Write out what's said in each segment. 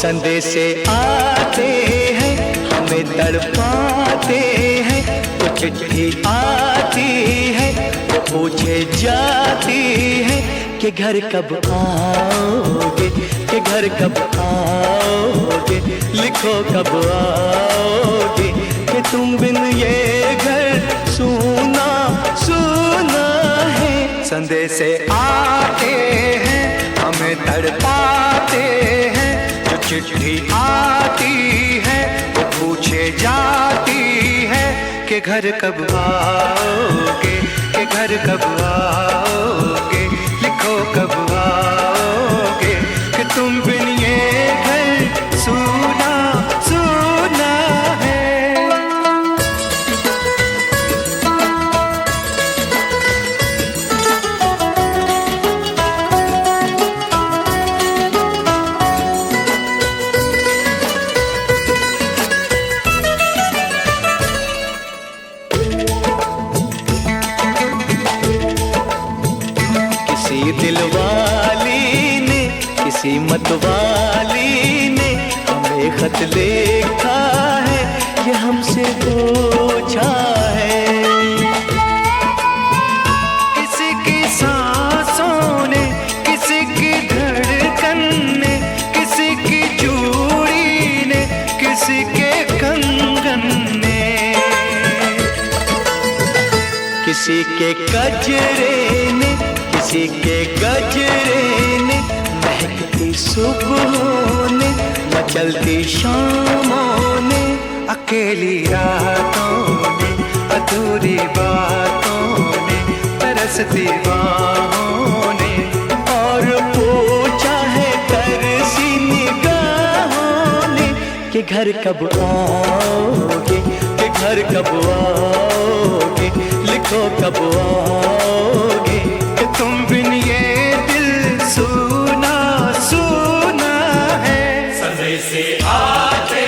संदेशे आते हैं हमें तड़पाते हैं, तो चिट्ठी आती है तो पूछे जाती है कि घर कब आओगे, कि घर कब आओगे, लिखो कब आओगे, कि तुम बिन ये घर सूना सूना है। संदेशे आते हैं हमें तड़पाते हैं, जो चिट्ठी आती है वो पूछे जाती है कि घर कब आओगे, कि घर कब आओगे, लिखो कब आओगे, कि तुम बिन ये घर सूना सूना है। किसी दिलवाली ने, किसी मतवाली ने हमें खत लिखा है, ये हमसे पूछा है। किसी की सांसों ने, किसी की धड़कन ने, किसी की चूड़ी ने, किसी के कंगन ने, किसी के गजरे ने, किसी के गजरे ने, महकती सुबहों ने, मचलती शामों ने, अकेली रातों ने, अधूरी बातों ने, तरसती बाहों ने, और पूछा है तरसी निगाहों ने कि घर कब आओगे, कि घर कब आओगे, लिखो कब आओगे, कि तुम बिन ये दिल सूना सूना है। संदेशे आते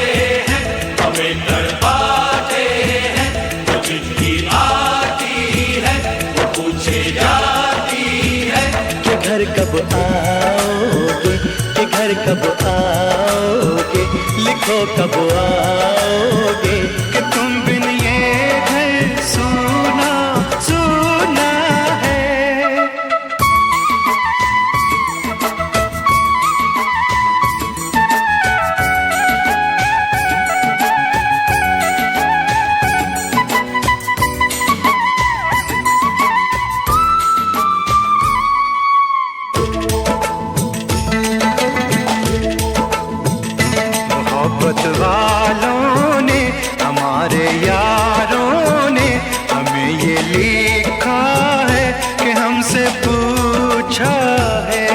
हैं हमें तड़पाते हैं, जो चिट्ठी आती है वो पूछे जाती है कि घर कब आओगे, कि घर कब आओगे, लिखो कब आओगे, कि तुम बिन ये घर सूना सूना है। मोहब्बत वालों ने, हमारे यारों ने हमें ये लिखा है कि हमसे पूछा है।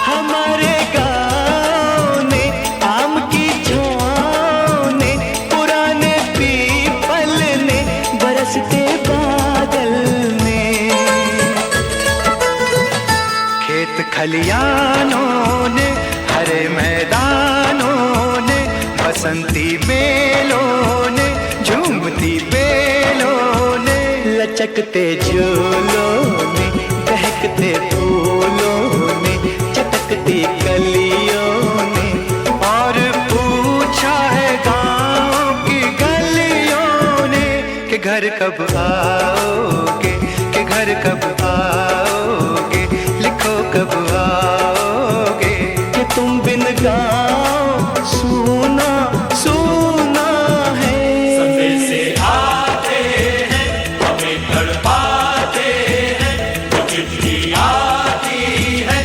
हमारे गाँव ने, आम की छाँव ने, पुराने पीपल ने, बरसते बादल ने, खेत खलियानों ने, हरे मैदानों ने, बसंती बेलों ने, झूमती बेलों ने, लचकते झूलों ने, बहकते फूलों ने, चटकती कलियों ने, और पूछा है गाँव की गलियों ने कि घर कब आओगे, कि घर कब आओगे, लिखो कब आओगे, कि तुम बिन गाँव सूना सूना है। संदेशे आते हैं हमें तड़पाते हैं, जो चिट्ठी आती है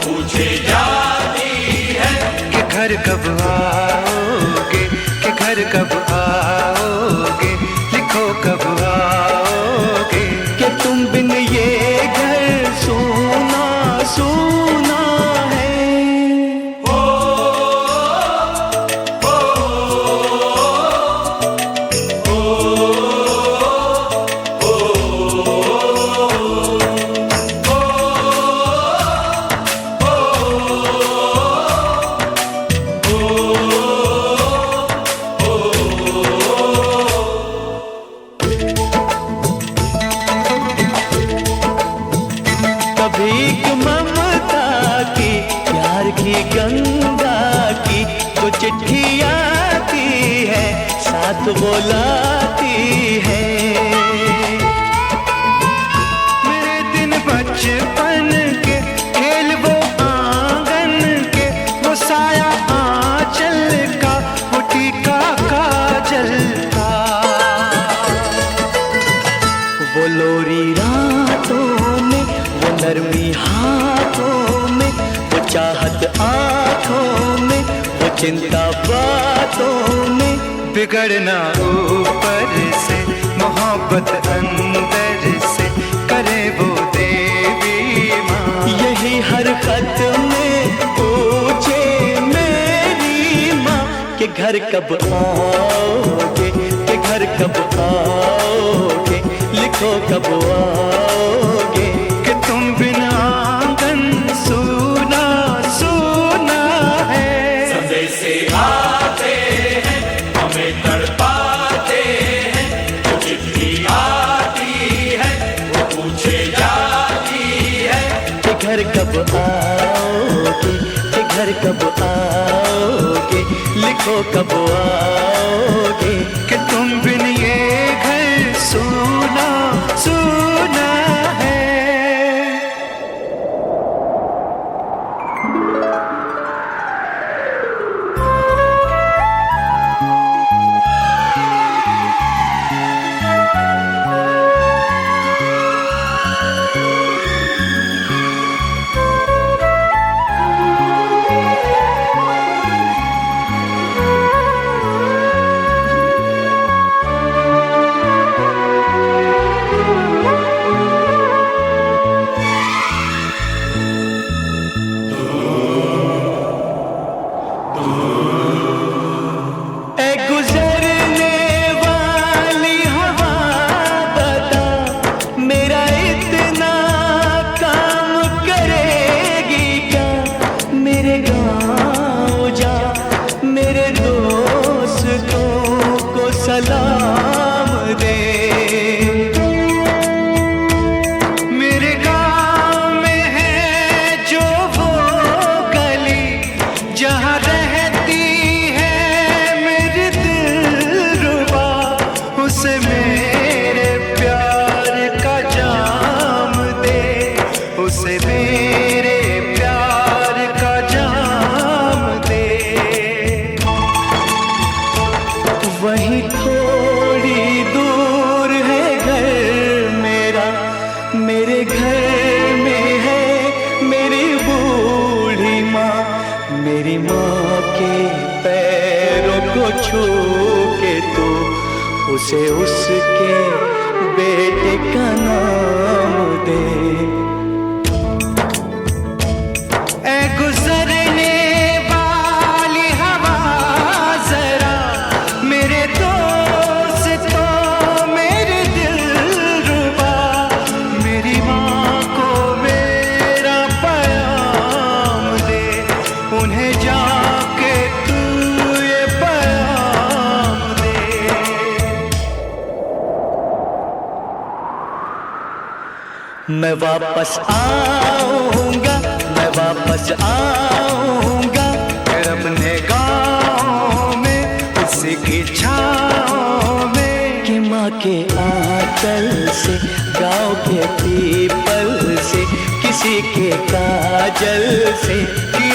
पूछे जाती है कि घर कब आओगे, कि घर कब आओगे, लिखो कब आओगे, कि तुम बिन ये घर सूना सूना है। ओ गंगा की जो चिट्ठी आती है साथ वो लाती है। मेरे दिन बचपन के खेल वो आंगन के, वो साया आंचल का, वो टीका काजल का, वो लोरी रातों में, वो नरमी हाथों में, वो चाहत आंखों में, वो चिंता बातों में। बिगड़ना ऊपर से, मोहब्बत अंदर से, करे वो देवी माँ। यही हर खत में पूछे मेरी माँ कि घर कब आओगे, कि घर कब आओगे, लिखो कब आओगे, कि तुम बिना आंगन सूना सूना है। संदेश आते हैं हमें तड़पाते हैं, जो चिट्ठी आती है वो पूछे जाती है कि घर कब आओगे, कि घर कब आओगे, लिखो कब आओगे, कि तुम बिन ये घर सूना सूना है। सलाम दे, मेरे गाँव में है जो वो गली जहाँ रहती है मेरी दिलरुबा, उसे मेरे प्यार का जाम दे, उसे मेरे प्यार का जाम दे। वहीं थोड़ी दूर है घर मेरा, मेरे घर में है मेरी बूढ़ी माँ, मेरी माँ के पैरों को छू के तू उसे उसके बेटे का नाम दे। ऐ गुजरने वाली हवा जरा मेरे दोस्तों, मेरे दिलरुबा, मेरी माँ को मेरा पैगाम दे, उन्हें जाके तू ये पैगाम दे। मैं वापस आऊंगा, मैं वापस आऊंगा, फिर अपने गाँव में उसी की छाँव में, कि माँ के आंचल से, गाँव के पीपल से, किसी के काजल से, कि